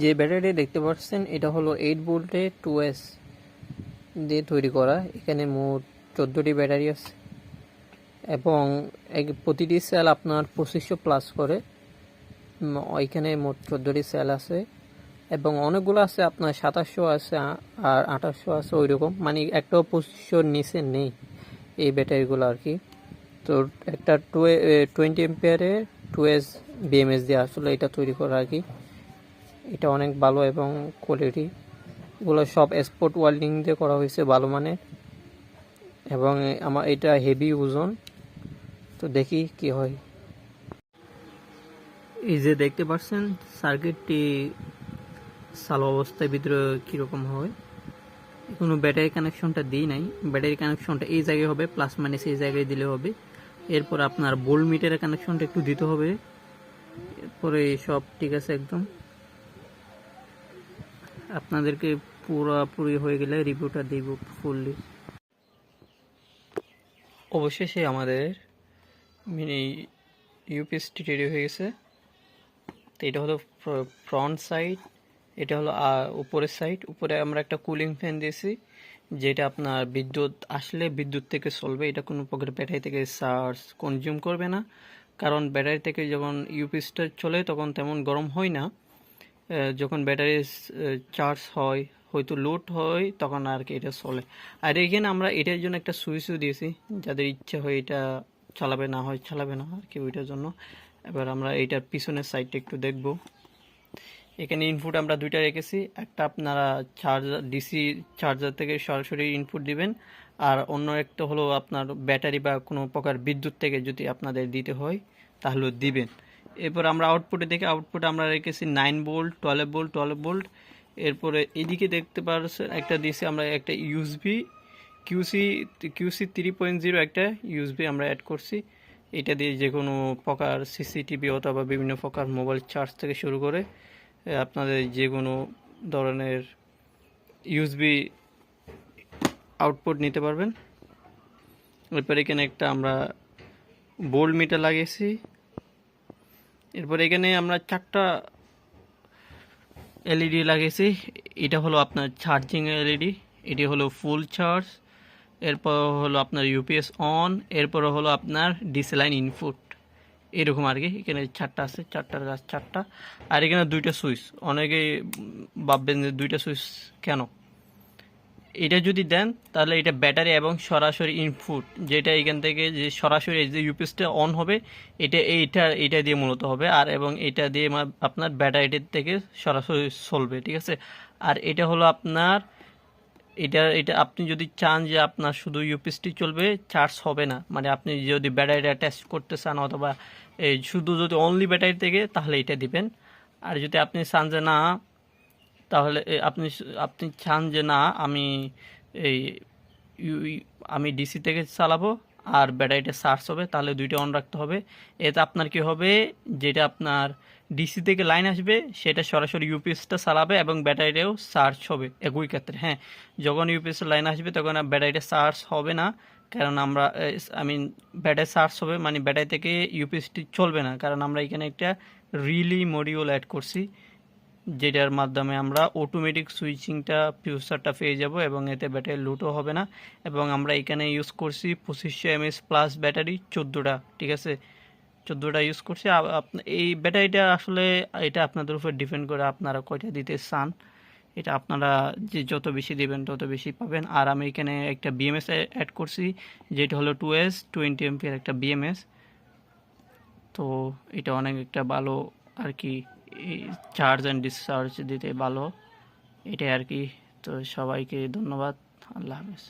যে ব্যাটারিটা দেখতে পাচ্ছেন এটা হলো 8 ভোল্টের 2S দিয়ে তৈরি করা। এখানে মোট 14টি ব্যাটারি আছে এবং প্রতিটি সেল আপনার 2500 প্লাস করে। ওইখানে মোট 14টি সেল আছে এবং অনেকগুলো আছে আপনার 2700 আছে আর 2800 আছে, ওই রকম, মানে একটাও 2500 নিচে নেই এই ব্যাটারিগুলো আর কি। তো একটা 20 এম্পিয়ারের 2S BMS দিয়ে আসলে এটা তৈরি করা আর কি। এটা অনেক ভালো এবং কোয়ালিটি এগুলো সব স্পট ওয়েল্ডিং দিয়ে করা হয়েছে ভালো মানের, এবং আমার এটা হেভি ওজন। তো দেখি কি হয়। এই যে দেখতে পাচ্ছেন সার্কিটটি চালু অবস্থায় ভিতরে কীরকম হয়। কোনো ব্যাটারি কানেকশনটা দিই নাই, ব্যাটারি কানেকশনটা এই জায়গায় হবে, প্লাস মাইনাস এই জায়গায় দিলে হবে। এরপর আপনার ভোল্ট মিটারের কানেকশনটা একটু দিতে হবে, এরপরে সব ঠিক আছে একদম। আপনাদেরকে পুরোপুরি হয়ে গেলে রিভিউটা দিব ফুললি। অবশেষে আমাদের মিনি ইউপিএসটি রেডি হয়ে গেছে। তো এটা হলো ফ্রন্ট সাইড, এটা হলো উপরের সাইড। উপরে আমরা একটা কুলিং ফ্যান দিয়েছি, যেটা আপনার বিদ্যুৎ আসলে বিদ্যুৎ থেকে চলবে। এটা কোনো প্রকার ব্যাটারি থেকে চার্জ কনজিউম করবে না, কারণ ব্যাটারি থেকে যখন ইউপিএসটা চলে তখন তেমন গরম হয় না। যখন ব্যাটারি চার্জ হয়, হয়তো লোড হয়, তখন আর কি এটা চলে। আর এখানে আমরা এটার জন্য একটা সুইচও দিয়েছি, যাদের ইচ্ছা হয় এটা চালাবে, না হয় চালাবে না আর কি, ওইটার জন্য। এবার আমরা এইটার পিছনের সাইডটা একটু দেখব। এখানে ইনপুট আমরা দুইটা রেখেছি, একটা আপনারা চার্জার ডিসি চার্জার থেকে সরাসরি ইনপুট দিবেন, আর অন্য একটা হলো আপনার ব্যাটারি বা কোনো প্রকার বিদ্যুৎ থেকে যদি আপনাদের দিতে হয় তাহলে দিবেন। এরপর আমরা আউটপুটে দেখি, আউটপুটে আমরা রেখেছি 9 ভোল্ট, 12 ভোল্ট, 12 ভোল্ট। এরপরে এদিকে দেখতে পাচ্ছেন একটা দিয়েছি আমরা একটা ইউএসবি কিউসি 3.0 একটা ইউএসবি আমরা অ্যাড করছি। এটা দিয়ে যে কোনো প্রকার সিসিটিভি অথবা বিভিন্ন প্রকার মোবাইল চার্জ থেকে শুরু করে আপনাদের যে কোনো ধরনের ইউএসবি আউটপুট নিতে পারবেন। এরপর এখানে একটা আমরা ভোল্ট মিটার লাগিয়েছি। এরপর এখানে আমরা 4টা এলইডি লাগিয়েছি। এটা হলো আপনার চার্জিং এলইডি, এটি হলো ফুল চার্জ। এরপর হলো আপনার ইউপিএস অন, এরপর হলো আপনার ডিসি লাইন ইনপুট, এরকম আর কি। এখানে 4টা আছে, 4টার কাজ 4টা। আর এখানে 2টা সুইচ। অনেকেই ভাববেন যে 2টা সুইচ কেন। এটা যদি দেন তাহলে এটা ব্যাটারি এবং সরাসরি ইনপুট, যেটা এখান থেকে যে সরাসরি যে ইউপিএসটা অন হবে, এইটা দিয়ে মূলত হবে, আর এবং এটা দিয়ে আপনার ব্যাটারিটির থেকে সরাসরি চলবে, ঠিক আছে। আর এটা হলো আপনার এটা আপনি যদি চান যে আপনার শুধু ইউপিএসটি চলবে, চার্জ হবে না, মানে আপনি যদি ব্যাটারিটা টেস্ট করতে চান অথবা এই শুধু যদি অনলি ব্যাটারি থেকে, তাহলে এটা দিবেন। আর যদি আপনি চান যে না, তাহলে আপনি চান যে না এই আমি ডিসি থেকে চালাবো আর ব্যাটারিটা চার্জ হবে, তাহলে 2টা অন রাখতে হবে। এতে আপনার কি হবে, যেটা আপনার ডিসি থেকে লাইন আসবে সেটা সরাসরি ইউপিএসটা চালাবে এবং ব্যাটারিটাও চার্জ হবে একই ক্ষেত্রে। হ্যাঁ, যখন ইউপিএস লাইন আসবে তখন ব্যাটারিটা চার্জ হবে না, কারণ ব্যাটারি চার্জ হবে মানে ব্যাটারি থেকে ইউপিএসটি চলবে না, কারণ আমরা এখানে একটা রিলি মডিউল অ্যাড করছি, যেটার মাধ্যমে আমরা অটোমেটিক সুইচিংটা ফিউচারটা পেয়ে যাব এবং এতে ব্যাটারি লুটও হবে না। এবং আমরা এখানে ইউজ করছি 2500 mAh প্লাস ব্যাটারি 14টা, ঠিক আছে, 14টা ইউজ করছি। এই ব্যাটারিটা আসলে এটা আপনাদের উপর ডিপেন্ড করে আপনারা কয়টা দিতে চান, এটা আপনারা যে যত বেশি দেবেন তত বেশি পাবেন। আর আমি এখানে একটা বিএমএস অ্যাড করছি, যেটা হলো 2S 20 এমপিয়ার একটা বিএমএস। তো এটা অনেক একটা ভালো আর কি, চার্জ অ্যান্ড ডিসচার্জ দিতে ভালো, এটাই আর কি। তো সবাইকে ধন্যবাদ, আল্লাহ হাফেজ।